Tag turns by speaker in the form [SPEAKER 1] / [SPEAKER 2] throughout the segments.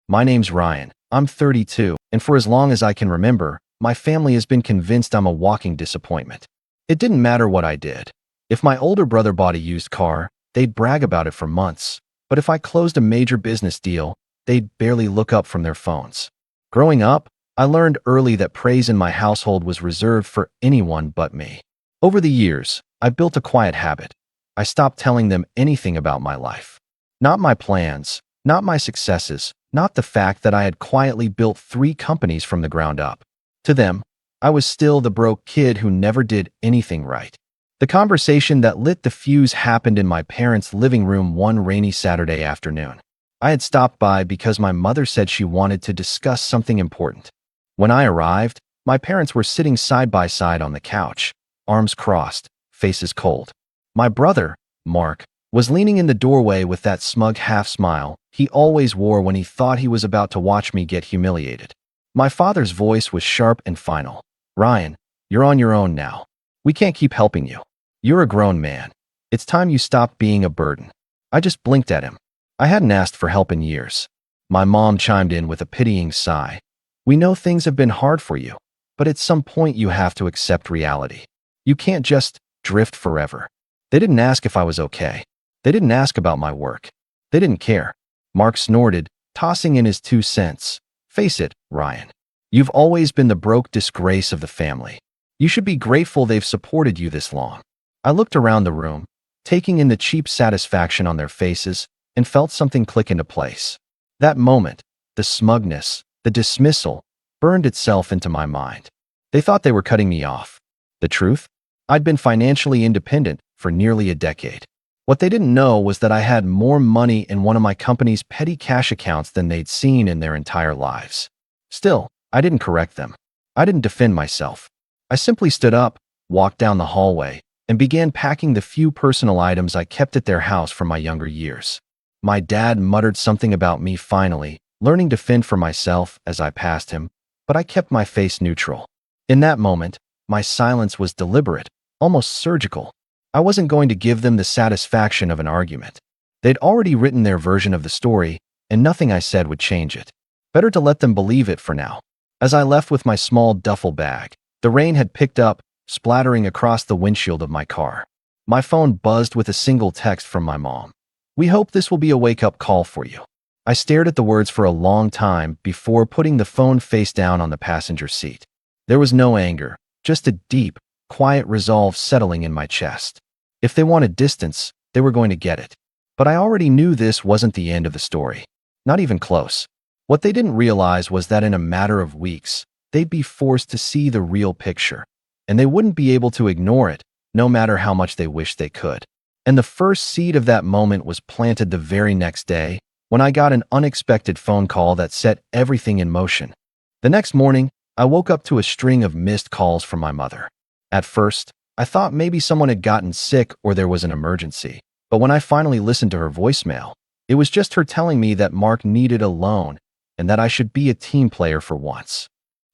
[SPEAKER 1] My name's Ryan. I'm 32, and for as long as I can remember, my family has been convinced I'm a walking disappointment. It didn't matter what I did. If my older brother bought a used car, they'd brag about it for months. But if I closed a major business deal, they'd barely look up from their phones. Growing up, I learned early that praise in my household was reserved for anyone but me. Over the years, I built a quiet habit. I stopped telling them anything about my life. Not my plans, not my successes, not the fact that I had quietly built 3 companies from the ground up. To them, I was still the broke kid who never did anything right. The conversation that lit the fuse happened in my parents' living room one rainy Saturday afternoon. I had stopped by because my mother said she wanted to discuss something important. When I arrived, my parents were sitting side by side on the couch, arms crossed, faces cold. My brother, Mark, was leaning in the doorway with that smug half-smile he always wore when he thought he was about to watch me get humiliated. My father's voice was sharp and final. "Ryan, you're on your own now. We can't keep helping you. You're a grown man. It's time you stopped being a burden." I just blinked at him. I hadn't asked for help in years. My mom chimed in with a pitying sigh. "We know things have been hard for you, but at some point you have to accept reality. You can't just drift forever." They didn't ask if I was okay. They didn't ask about my work. They didn't care. Mark snorted, tossing in his 2 cents. "Face it, Ryan. You've always been the broke disgrace of the family. You should be grateful they've supported you this long." I looked around the room, taking in the cheap satisfaction on their faces, and felt something click into place. That moment, the smugness, the dismissal, burned itself into my mind. They thought they were cutting me off. The truth? I'd been financially independent for nearly a decade. What they didn't know was that I had more money in one of my company's petty cash accounts than they'd seen in their entire lives. Still, I didn't correct them. I didn't defend myself. I simply stood up, walked down the hallway, and began packing the few personal items I kept at their house from my younger years. My dad muttered something about me finally learning to fend for myself as I passed him, but I kept my face neutral. In that moment, my silence was deliberate, almost surgical. I wasn't going to give them the satisfaction of an argument. They'd already written their version of the story, and nothing I said would change it. Better to let them believe it for now. As I left with my small duffel bag, the rain had picked up, splattering across the windshield of my car. My phone buzzed with a single text from my mom. "We hope this will be a wake-up call for you." I stared at the words for a long time before putting the phone face down on the passenger seat. There was no anger, just a deep, quiet resolve settling in my chest. If they wanted distance, they were going to get it. But I already knew this wasn't the end of the story. Not even close. What they didn't realize was that in a matter of weeks, they'd be forced to see the real picture, and they wouldn't be able to ignore it, no matter how much they wished they could. And the first seed of that moment was planted the very next day, when I got an unexpected phone call that set everything in motion. The next morning, I woke up to a string of missed calls from my mother. At first, I thought maybe someone had gotten sick or there was an emergency, but when I finally listened to her voicemail, it was just her telling me that Mark needed a loan and that I should be a team player for once.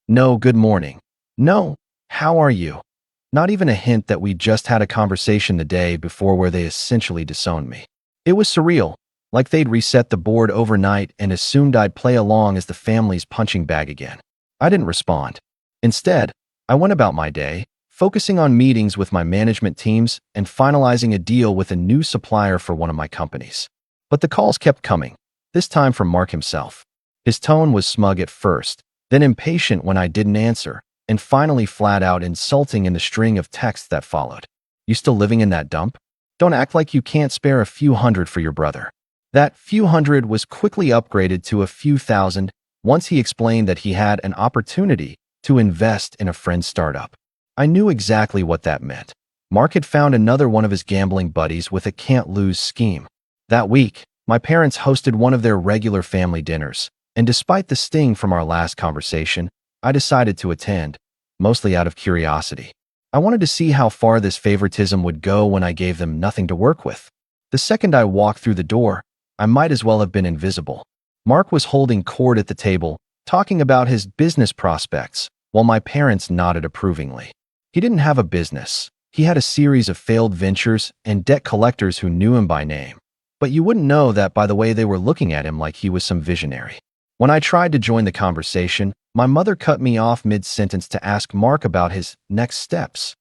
[SPEAKER 1] No good morning. No, how are you? Not even a hint that we just had a conversation the day before where they essentially disowned me. It was surreal, like they'd reset the board overnight and assumed I'd play along as the family's punching bag again. I didn't respond. Instead, I went about my day, focusing on meetings with my management teams and finalizing a deal with a new supplier for one of my companies. But the calls kept coming, this time from Mark himself. His tone was smug at first, then impatient when I didn't answer, and finally flat out insulting in the string of texts that followed. "You still living in that dump? Don't act like you can't spare a few hundred for your brother." That few hundred was quickly upgraded to a few thousand once he explained that he had an opportunity to invest in a friend's startup. I knew exactly what that meant. Mark had found another one of his gambling buddies with a can't-lose scheme. That week, my parents hosted one of their regular family dinners, and despite the sting from our last conversation, I decided to attend, mostly out of curiosity. I wanted to see how far this favoritism would go when I gave them nothing to work with. The second I walked through the door, I might as well have been invisible. Mark was holding court at the table, talking about his business prospects, while my parents nodded approvingly. He didn't have a business. He had a series of failed ventures and debt collectors who knew him by name. But you wouldn't know that by the way they were looking at him like he was some visionary. When I tried to join the conversation, my mother cut me off mid-sentence to ask Mark about his next steps.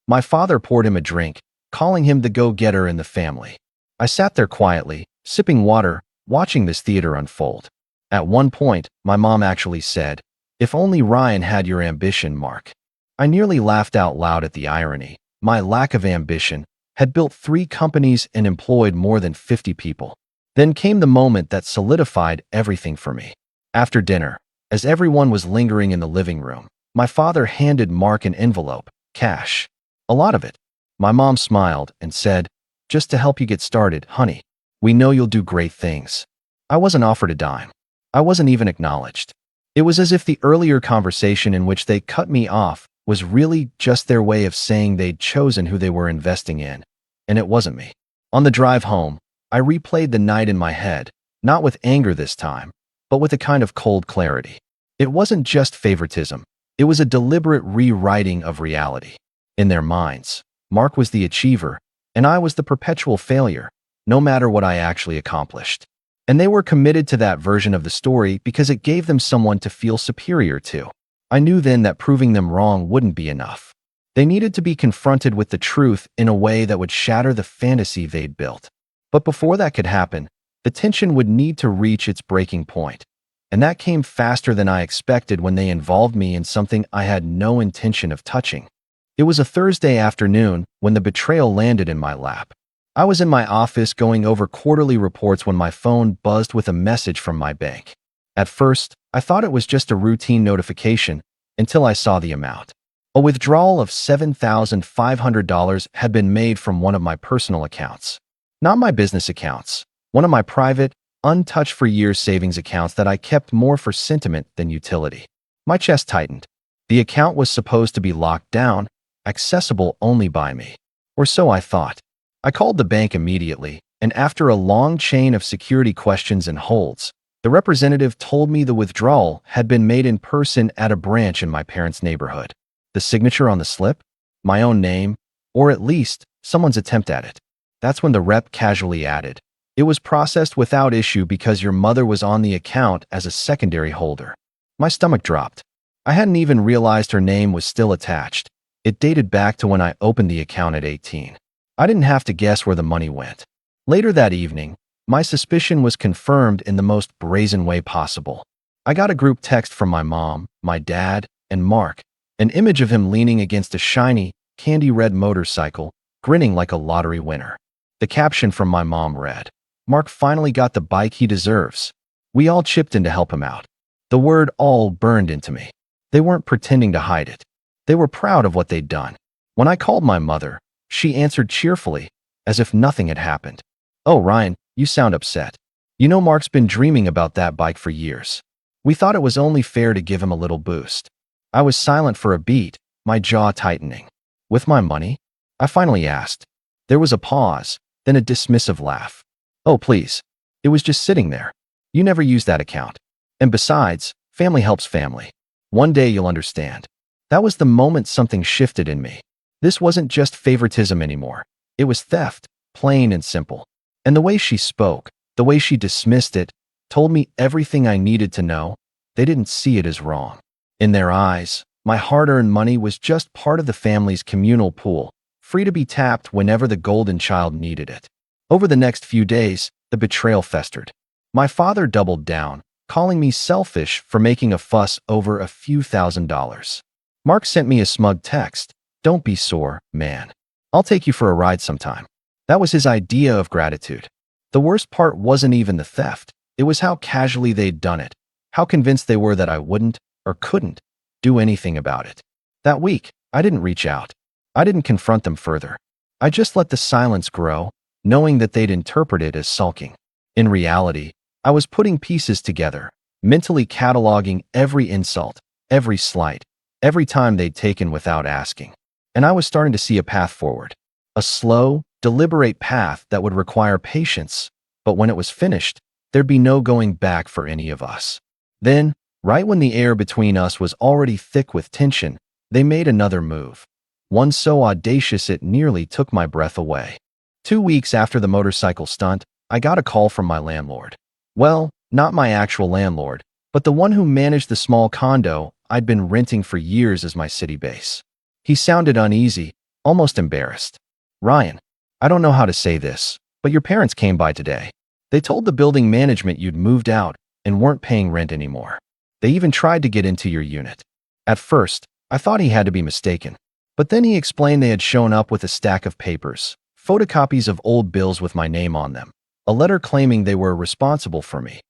[SPEAKER 1] My father poured him a drink, calling him the go-getter in the family. I sat there quietly, sipping water, watching this theater unfold. At one point, my mom actually said, "If only Ryan had your ambition, Mark." I nearly laughed out loud at the irony. My lack of ambition had built 3 companies and employed more than 50 people. Then came the moment that solidified everything for me. After dinner, as everyone was lingering in the living room, my father handed Mark an envelope, cash. A lot of it. My mom smiled and said, "Just to help you get started, honey. We know you'll do great things." I wasn't offered a dime. I wasn't even acknowledged. It was as if the earlier conversation in which they cut me off was really just their way of saying they'd chosen who they were investing in, and it wasn't me. On the drive home, I replayed the night in my head, not with anger this time, but with a kind of cold clarity. It wasn't just favoritism. It was a deliberate rewriting of reality. In their minds, Mark was the achiever, and I was the perpetual failure, no matter what I actually accomplished. And they were committed to that version of the story because it gave them someone to feel superior to. I knew then that proving them wrong wouldn't be enough. They needed to be confronted with the truth in a way that would shatter the fantasy they'd built. But before that could happen, the tension would need to reach its breaking point. And that came faster than I expected when they involved me in something I had no intention of touching. It was a Thursday afternoon when the betrayal landed in my lap. I was in my office going over quarterly reports when my phone buzzed with a message from my bank. At first, I thought it was just a routine notification until I saw the amount. A withdrawal of $7,500 had been made from one of my personal accounts. Not my business accounts, one of my private, untouched for years savings accounts that I kept more for sentiment than utility. My chest tightened. The account was supposed to be locked down, accessible only by me. Or so I thought. I called the bank immediately, and after a long chain of security questions and holds, the representative told me the withdrawal had been made in person at a branch in my parents' neighborhood. The signature on the slip? My own name, or at least someone's attempt at it. That's when the rep casually added, "It was processed without issue because your mother was on the account as a secondary holder." My stomach dropped. I hadn't even realized her name was still attached. It dated back to when I opened the account at 18. I didn't have to guess where the money went. Later that evening, my suspicion was confirmed in the most brazen way possible. I got a group text from my mom, my dad, and Mark, an image of him leaning against a shiny, candy-red motorcycle, grinning like a lottery winner. The caption from my mom read, "Mark finally got the bike he deserves." We all chipped in to help him out. The word "all" burned into me. They weren't pretending to hide it. They were proud of what they'd done. When I called my mother, she answered cheerfully, as if nothing had happened. "Oh, Ryan, you sound upset. You know Mark's been dreaming about that bike for years. We thought it was only fair to give him a little boost." I was silent for a beat, my jaw tightening. "With my money?" I finally asked. There was a pause, then a dismissive laugh. "Oh, please. It was just sitting there. You never used that account. And besides, family helps family. One day you'll understand." That was the moment something shifted in me. This wasn't just favoritism anymore. It was theft, plain and simple. And the way she spoke, the way she dismissed it, told me everything I needed to know. They didn't see it as wrong. In their eyes, my hard-earned money was just part of the family's communal pool, free to be tapped whenever the golden child needed it. Over the next few days, the betrayal festered. My father doubled down, calling me selfish for making a fuss over a few $1,000s. Mark sent me a smug text, "Don't be sore, man. I'll take you for a ride sometime." That was his idea of gratitude. The worst part wasn't even the theft. It was how casually they'd done it, how convinced they were that I wouldn't, or couldn't, do anything about it. That week, I didn't reach out. I didn't confront them further. I just let the silence grow, knowing that they'd interpret it as sulking. In reality, I was putting pieces together, mentally cataloging every insult, every slight, every time they'd taken without asking. And I was starting to see a path forward. A slow, deliberate path that would require patience, but when it was finished, there'd be no going back for any of us. Then, right when the air between us was already thick with tension, they made another move. One so audacious it nearly took my breath away. 2 weeks after the motorcycle stunt, I got a call from my landlord. Well, not my actual landlord, but the one who managed the small condo I'd been renting for years as my city base. He sounded uneasy, almost embarrassed. "Ryan, I don't know how to say this, but your parents came by today. They told the building management you'd moved out and weren't paying rent anymore. They even tried to get into your unit." At first, I thought he had to be mistaken, but then he explained they had shown up with a stack of papers, photocopies of old bills with my name on them, a letter claiming they were responsible for me,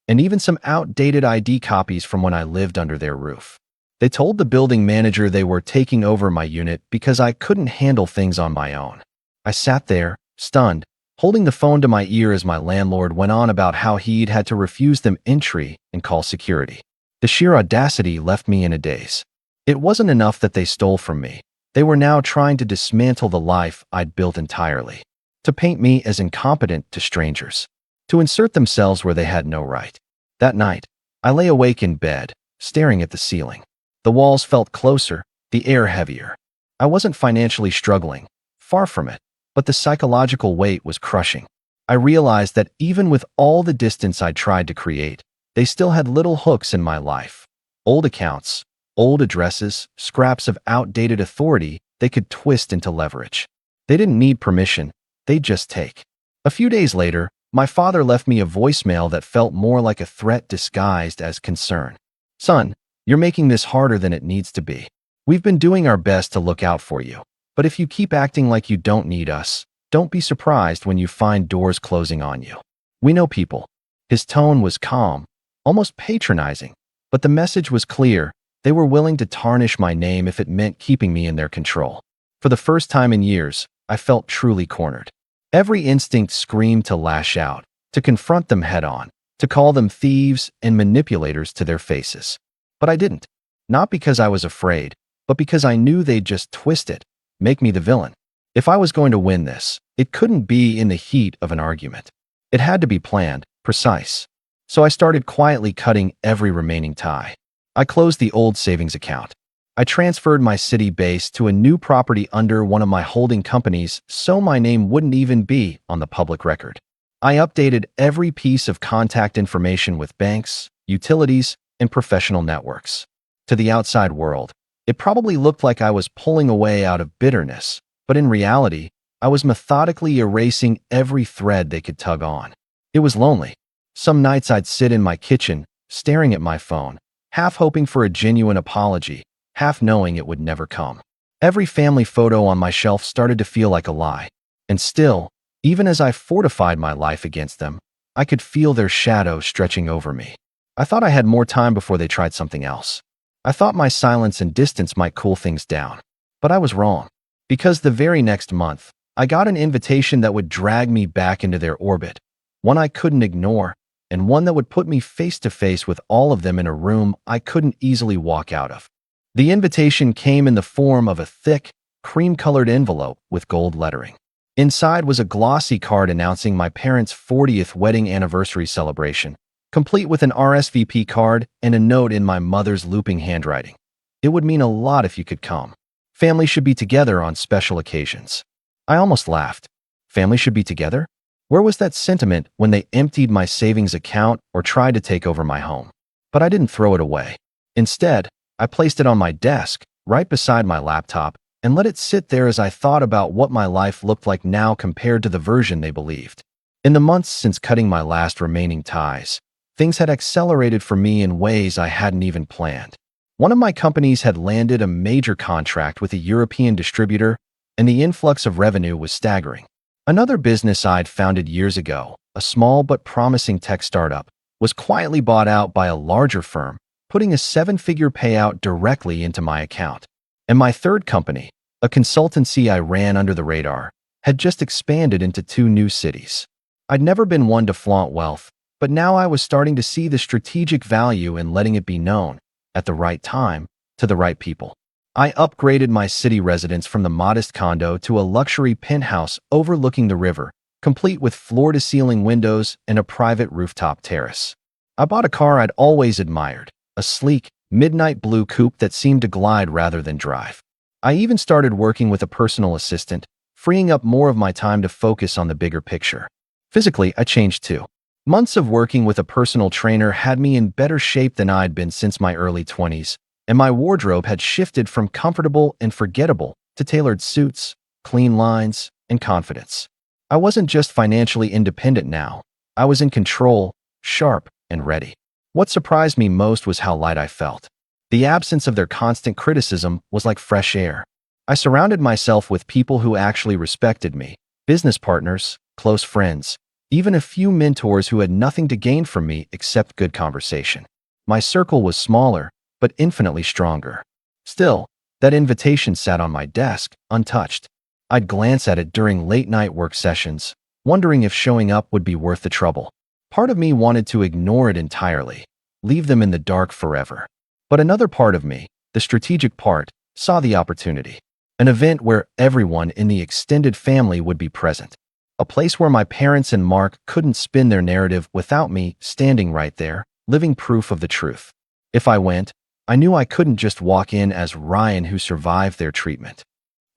[SPEAKER 1] and even some outdated ID copies from when I lived under their roof. They told the building manager they were taking over my unit because I couldn't handle things on my own. I sat there, stunned, holding the phone to my ear as my landlord went on about how he'd had to refuse them entry and call security. The sheer audacity left me in a daze. It wasn't enough that they stole from me. They were now trying to dismantle the life I'd built entirely, to paint me as incompetent to strangers, to insert themselves where they had no right. That night, I lay awake in bed, staring at the ceiling. The walls felt closer, the air heavier. I wasn't financially struggling, far from it, but the psychological weight was crushing. I realized that even with all the distance I'd tried to create, they still had little hooks in my life. Old accounts, old addresses, scraps of outdated authority they could twist into leverage. They didn't need permission, they'd just take. A few days later, my father left me a voicemail that felt more like a threat disguised as concern. "Son, you're making this harder than it needs to be. We've been doing our best to look out for you, but if you keep acting like you don't need us, don't be surprised when you find doors closing on you. We know people." His tone was calm, almost patronizing, but the message was clear. They were willing to tarnish my name if it meant keeping me in their control. For the first time in years, I felt truly cornered. Every instinct screamed to lash out, to confront them head-on, to call them thieves and manipulators to their faces. But I didn't. Not because I was afraid, but because I knew they'd just twist it, make me the villain. If I was going to win this, it couldn't be in the heat of an argument. It had to be planned, precise. So I started quietly cutting every remaining tie. I closed the old savings account. I transferred my city base to a new property under one of my holding companies so my name wouldn't even be on the public record. I updated every piece of contact information with banks, utilities, and professional networks. To the outside world, it probably looked like I was pulling away out of bitterness, but in reality, I was methodically erasing every thread they could tug on. It was lonely. Some nights I'd sit in my kitchen, staring at my phone, half hoping for a genuine apology, half knowing it would never come. Every family photo on my shelf started to feel like a lie. And still, even as I fortified my life against them, I could feel their shadow stretching over me. I thought I had more time before they tried something else. I thought my silence and distance might cool things down. But I was wrong. Because the very next month, I got an invitation that would drag me back into their orbit, one I couldn't ignore, and one that would put me face to face with all of them in a room I couldn't easily walk out of. The invitation came in the form of a thick, cream-colored envelope with gold lettering. Inside was a glossy card announcing my parents' 40th wedding anniversary celebration, complete with an RSVP card and a note in my mother's looping handwriting. "It would mean a lot if you could come. Family should be together on special occasions." I almost laughed. Family should be together? Where was that sentiment when they emptied my savings account or tried to take over my home? But I didn't throw it away. Instead, I placed it on my desk, right beside my laptop, and let it sit there as I thought about what my life looked like now compared to the version they believed. In the months since cutting my last remaining ties, things had accelerated for me in ways I hadn't even planned. One of my companies had landed a major contract with a European distributor, and the influx of revenue was staggering. Another business I'd founded years ago, a small but promising tech startup, was quietly bought out by a larger firm, putting a seven-figure payout directly into my account. And my third company, a consultancy I ran under the radar, had just expanded into 2 new cities. I'd never been one to flaunt wealth, but now I was starting to see the strategic value in letting it be known, at the right time, to the right people. I upgraded my city residence from the modest condo to a luxury penthouse overlooking the river, complete with floor-to-ceiling windows and a private rooftop terrace. I bought a car I'd always admired, a sleek, midnight blue coupe that seemed to glide rather than drive. I even started working with a personal assistant, freeing up more of my time to focus on the bigger picture. Physically, I changed too. Months of working with a personal trainer had me in better shape than I'd been since my early 20s, and my wardrobe had shifted from comfortable and forgettable to tailored suits, clean lines, and confidence. I wasn't just financially independent now. I was in control, sharp, and ready. What surprised me most was how light I felt. The absence of their constant criticism was like fresh air. I surrounded myself with people who actually respected me, business partners, close friends, even a few mentors who had nothing to gain from me except good conversation. My circle was smaller, but infinitely stronger. Still, that invitation sat on my desk, untouched. I'd glance at it during late-night work sessions, wondering if showing up would be worth the trouble. Part of me wanted to ignore it entirely, leave them in the dark forever. But another part of me, the strategic part, saw the opportunity. An event where everyone in the extended family would be present. A place where my parents and Mark couldn't spin their narrative without me standing right there, living proof of the truth. If I went, I knew I couldn't just walk in as Ryan who survived their treatment.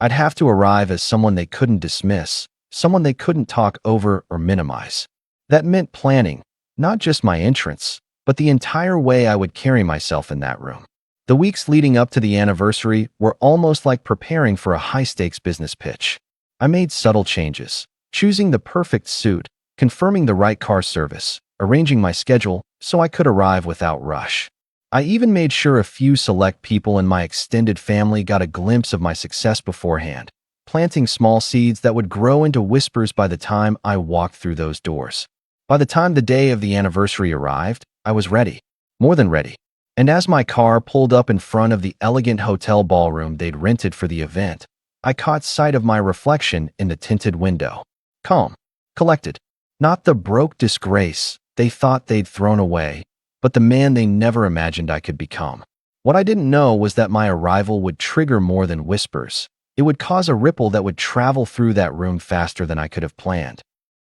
[SPEAKER 1] I'd have to arrive as someone they couldn't dismiss, someone they couldn't talk over or minimize. That meant planning, not just my entrance, but the entire way I would carry myself in that room. The weeks leading up to the anniversary were almost like preparing for a high-stakes business pitch. I made subtle changes, choosing the perfect suit, confirming the right car service, arranging my schedule so I could arrive without rush. I even made sure a few select people in my extended family got a glimpse of my success beforehand, planting small seeds that would grow into whispers by the time I walked through those doors. By the time the day of the anniversary arrived, I was ready, more than ready. And as my car pulled up in front of the elegant hotel ballroom they'd rented for the event, I caught sight of my reflection in the tinted window. Calm, collected, not the broke disgrace they thought they'd thrown away, but the man they never imagined I could become. What I didn't know was that my arrival would trigger more than whispers. It would cause a ripple that would travel through that room faster than I could have planned.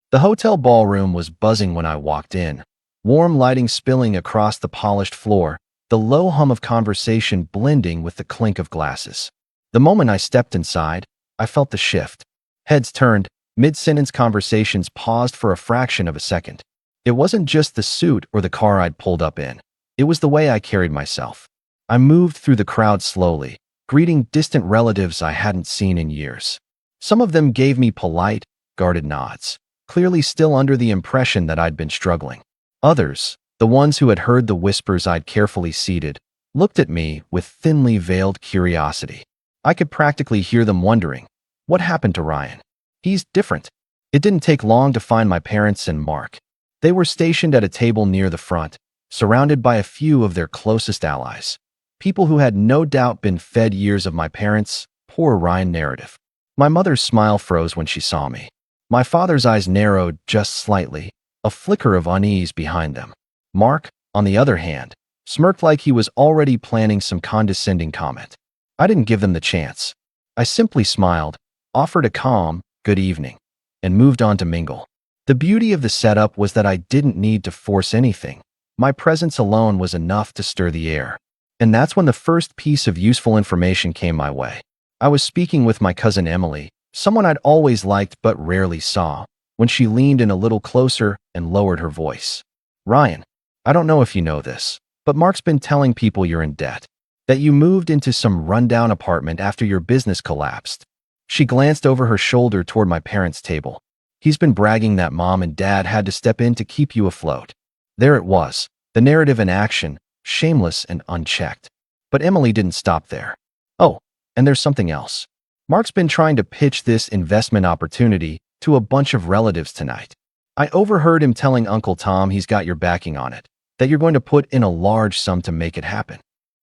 [SPEAKER 1] The hotel ballroom was buzzing when I walked in, warm lighting spilling across the polished floor, the low hum of conversation blending with the clink of glasses. The moment I stepped inside, I felt the shift. Heads turned, mid-sentence conversations paused for a fraction of a second. It wasn't just the suit or the car I'd pulled up in. It was the way I carried myself. I moved through the crowd slowly, greeting distant relatives I hadn't seen in years. Some of them gave me polite, guarded nods, clearly still under the impression that I'd been struggling. Others, the ones who had heard the whispers I'd carefully seeded, looked at me with thinly veiled curiosity. I could practically hear them wondering, what happened to Ryan? He's different. It didn't take long to find my parents and Mark. They were stationed at a table near the front, surrounded by a few of their closest allies, people who had no doubt been fed years of my parents' poor Ryan narrative. My mother's smile froze when she saw me. My father's eyes narrowed just slightly, a flicker of unease behind them. Mark, on the other hand, smirked like he was already planning some condescending comment. I didn't give them the chance. I simply smiled, offered a calm, good evening, and moved on to mingle. The beauty of the setup was that I didn't need to force anything. My presence alone was enough to stir the air. And that's when the first piece of useful information came my way. I was speaking with my cousin Emily, someone I'd always liked but rarely saw, when she leaned in a little closer and lowered her voice. Ryan, I don't know if you know this, but Mark's been telling people you're in debt, that you moved into some rundown apartment after your business collapsed. She glanced over her shoulder toward my parents' table. He's been bragging that Mom and Dad had to step in to keep you afloat. There it was, the narrative in action, shameless and unchecked. But Emily didn't stop there. Oh, and there's something else. Mark's been trying to pitch this investment opportunity to a bunch of relatives tonight. I overheard him telling Uncle Tom he's got your backing on it, that you're going to put in a large sum to make it happen.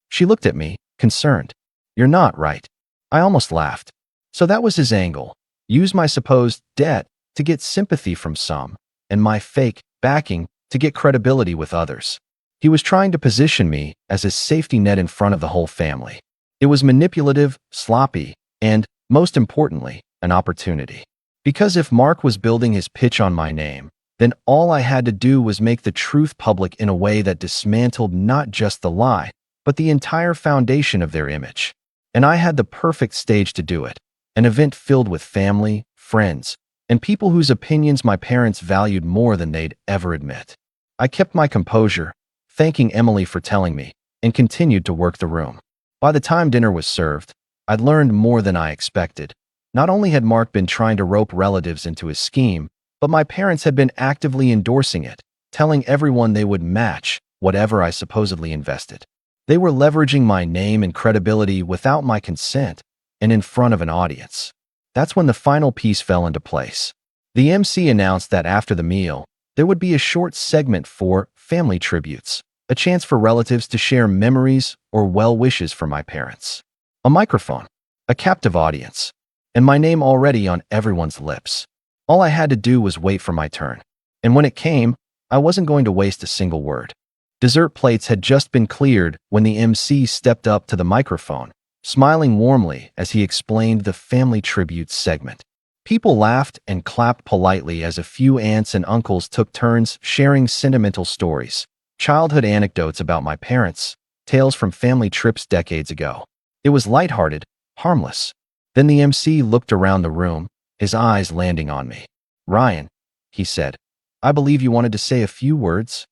[SPEAKER 1] She looked at me, concerned. You're not, right? I almost laughed. So that was his angle. Use my supposed debt to get sympathy from some, and my fake backing to get credibility with others. He was trying to position me as a safety net in front of the whole family. It was manipulative, sloppy, and, most importantly, an opportunity. Because if Mark was building his pitch on my name, then all I had to do was make the truth public in a way that dismantled not just the lie, but the entire foundation of their image. And I had the perfect stage to do it, an event filled with family, friends, and people whose opinions my parents valued more than they'd ever admit. I kept my composure, thanking Emily for telling me, and continued to work the room. By the time dinner was served, I'd learned more than I expected. Not only had Mark been trying to rope relatives into his scheme, but my parents had been actively endorsing it, telling everyone they would match whatever I supposedly invested. They were leveraging my name and credibility without my consent and in front of an audience. That's when the final piece fell into place. The MC announced that after the meal, there would be a short segment for family tributes, a chance for relatives to share memories or well wishes for my parents. A microphone, a captive audience, and my name already on everyone's lips. All I had to do was wait for my turn. And when it came, I wasn't going to waste a single word. Dessert plates had just been cleared when the MC stepped up to the microphone, smiling warmly as he explained the family tributes segment. People laughed and clapped politely as a few aunts and uncles took turns sharing sentimental stories, childhood anecdotes about my parents, tales from family trips decades ago. It was lighthearted, harmless. Then the MC looked around the room, his eyes landing on me. "Ryan," he said, "I believe you wanted to say a few words."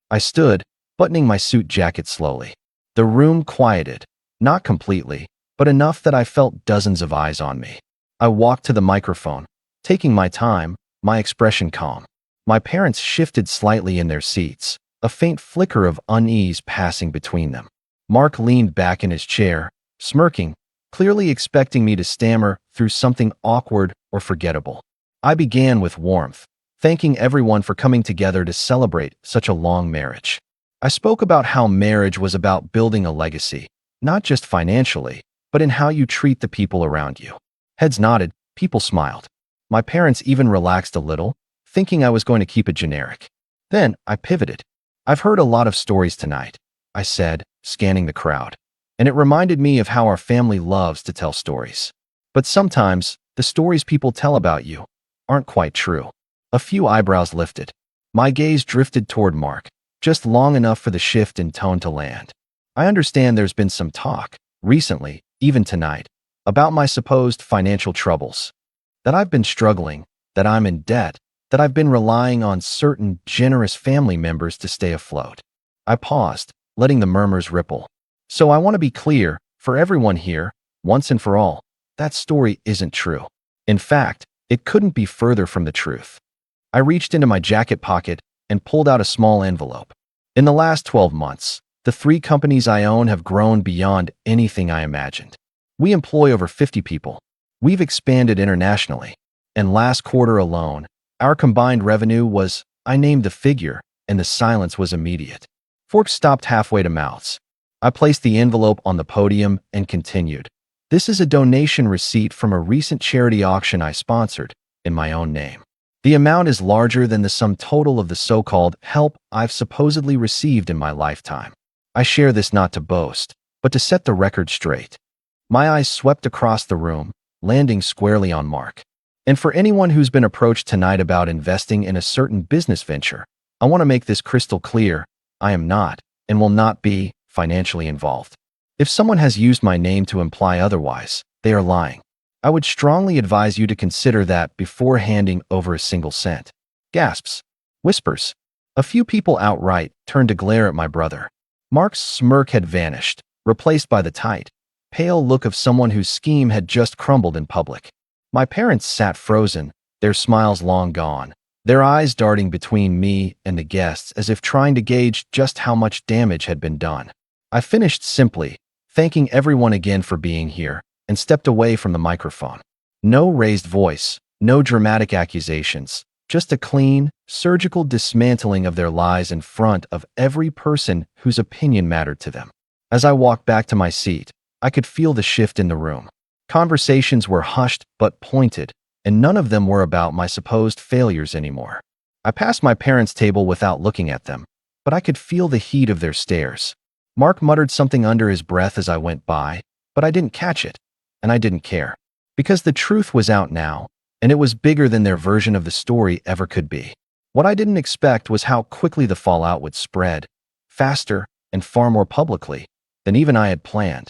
[SPEAKER 1] I stood, buttoning my suit jacket slowly. The room quieted, not completely, but enough that I felt dozens of eyes on me. I walked to the microphone, taking my time, my expression calm. My parents shifted slightly in their seats, a faint flicker of unease passing between them. Mark leaned back in his chair, smirking, clearly expecting me to stammer through something awkward or forgettable. I began with warmth, thanking everyone for coming together to celebrate such a long marriage. I spoke about how marriage was about building a legacy, not just financially, but in how you treat the people around you. Heads nodded, people smiled. My parents even relaxed a little, thinking I was going to keep it generic. Then I pivoted. "I've heard a lot of stories tonight," I said, scanning the crowd. "And it reminded me of how our family loves to tell stories. But sometimes, the stories people tell about you aren't quite true." A few eyebrows lifted. My gaze drifted toward Mark, just long enough for the shift in tone to land. "I understand there's been some talk, recently, even tonight, about my supposed financial troubles. That I've been struggling, that I'm in debt, that I've been relying on certain generous family members to stay afloat." I paused, letting the murmurs ripple. "So I want to be clear, for everyone here, once and for all, that story isn't true. In fact, it couldn't be further from the truth." I reached into my jacket pocket and pulled out a small envelope. "In the last 12 months, the 3 companies I own have grown beyond anything I imagined. We employ over 50 people. We've expanded internationally. And last quarter alone, our combined revenue was," I named the figure, and the silence was immediate. Forks stopped halfway to mouths. I placed the envelope on the podium and continued. "This is a donation receipt from a recent charity auction I sponsored, in my own name. The amount is larger than the sum total of the so-called help I've supposedly received in my lifetime. I share this not to boast, but to set the record straight." My eyes swept across the room, landing squarely on Mark. "And for anyone who's been approached tonight about investing in a certain business venture, I want to make this crystal clear. I am not, and will not be, financially involved. If someone has used my name to imply otherwise, they are lying. I would strongly advise you to consider that before handing over a single cent." Gasps. Whispers. A few people outright turned to glare at my brother. Mark's smirk had vanished, replaced by the tight, pale look of someone whose scheme had just crumbled in public. My parents sat frozen, their smiles long gone, their eyes darting between me and the guests as if trying to gauge just how much damage had been done. I finished simply, thanking everyone again for being here, and stepped away from the microphone. No raised voice, no dramatic accusations, just a clean, surgical dismantling of their lies in front of every person whose opinion mattered to them. As I walked back to my seat, I could feel the shift in the room. Conversations were hushed but pointed, and none of them were about my supposed failures anymore. I passed my parents' table without looking at them, but I could feel the heat of their stares. Mark muttered something under his breath as I went by, but I didn't catch it, and I didn't care. Because the truth was out now, and it was bigger than their version of the story ever could be. What I didn't expect was how quickly the fallout would spread, faster and far more publicly than even I had planned.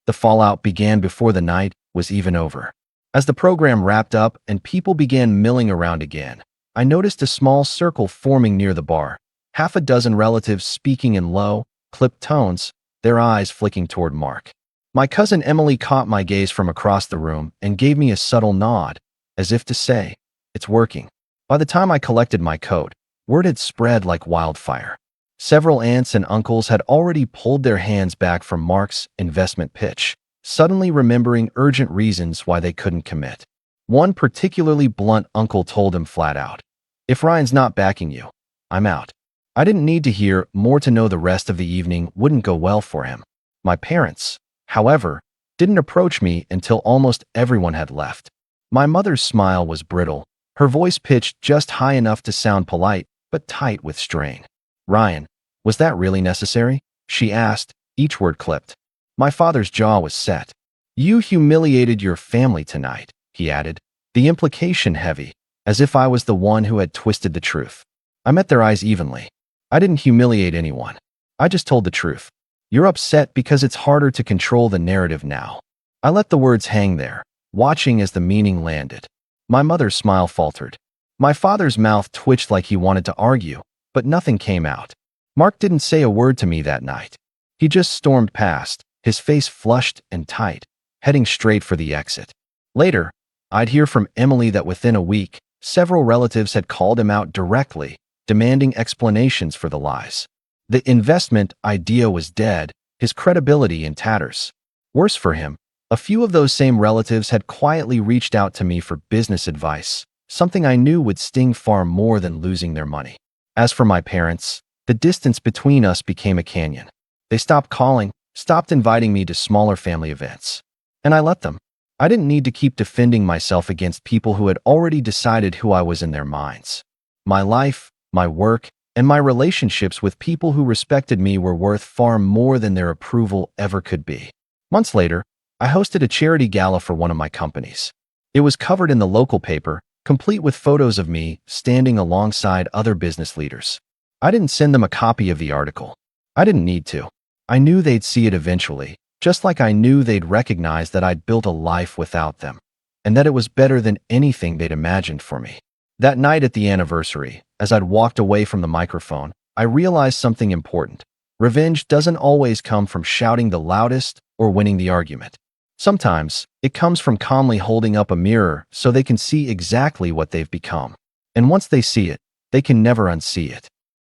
[SPEAKER 1] The fallout began before the night was even over. As the program wrapped up and people began milling around again, I noticed a small circle forming near the bar, half a dozen relatives speaking in low, clipped tones, their eyes flicking toward Mark. My cousin Emily caught my gaze from across the room and gave me a subtle nod, as if to say, "It's working." By the time I collected my coat, word had spread like wildfire. Several aunts and uncles had already pulled their hands back from Mark's investment pitch, suddenly remembering urgent reasons why they couldn't commit. One particularly blunt uncle told him flat out, "If Ryan's not backing you, I'm out." I didn't need to hear more to know the rest of the evening wouldn't go well for him. My parents, however, didn't approach me until almost everyone had left. My mother's smile was brittle, her voice pitched just high enough to sound polite, but tight with strain. "Ryan, was that really necessary?" she asked, each word clipped. My father's jaw was set. "You humiliated your family tonight," he added, the implication heavy, as if I was the one who had twisted the truth. I met their eyes evenly. I didn't humiliate anyone. I just told the truth. "You're upset because it's harder to control the narrative now." I let the words hang there, watching as the meaning landed. My mother's smile faltered. My father's mouth twitched like he wanted to argue, but nothing came out. Mark didn't say a word to me that night. He just stormed past, his face flushed and tight, heading straight for the exit. Later, I'd hear from Emily that within a week, several relatives had called him out directly, demanding explanations for the lies. The investment idea was dead, his credibility in tatters. Worse for him, a few of those same relatives had quietly reached out to me for business advice, something I knew would sting far more than losing their money. As for my parents, the distance between us became a canyon. They stopped calling, stopped inviting me to smaller family events. And I let them. I didn't need to keep defending myself against people who had already decided who I was in their minds. My life, my work, and my relationships with people who respected me were worth far more than their approval ever could be. Months later, I hosted a charity gala for one of my companies. It was covered in the local paper, complete with photos of me standing alongside other business leaders. I didn't send them a copy of the article. I didn't need to. I knew they'd see it eventually, just like I knew they'd recognize that I'd built a life without them, and that it was better than anything they'd imagined for me. That night at the anniversary, as I'd walked away from the microphone, I realized something important. Revenge doesn't always come from shouting the loudest or winning the argument. Sometimes, it comes from calmly holding up a mirror so they can see exactly what they've become. And once they see it, they can never unsee it.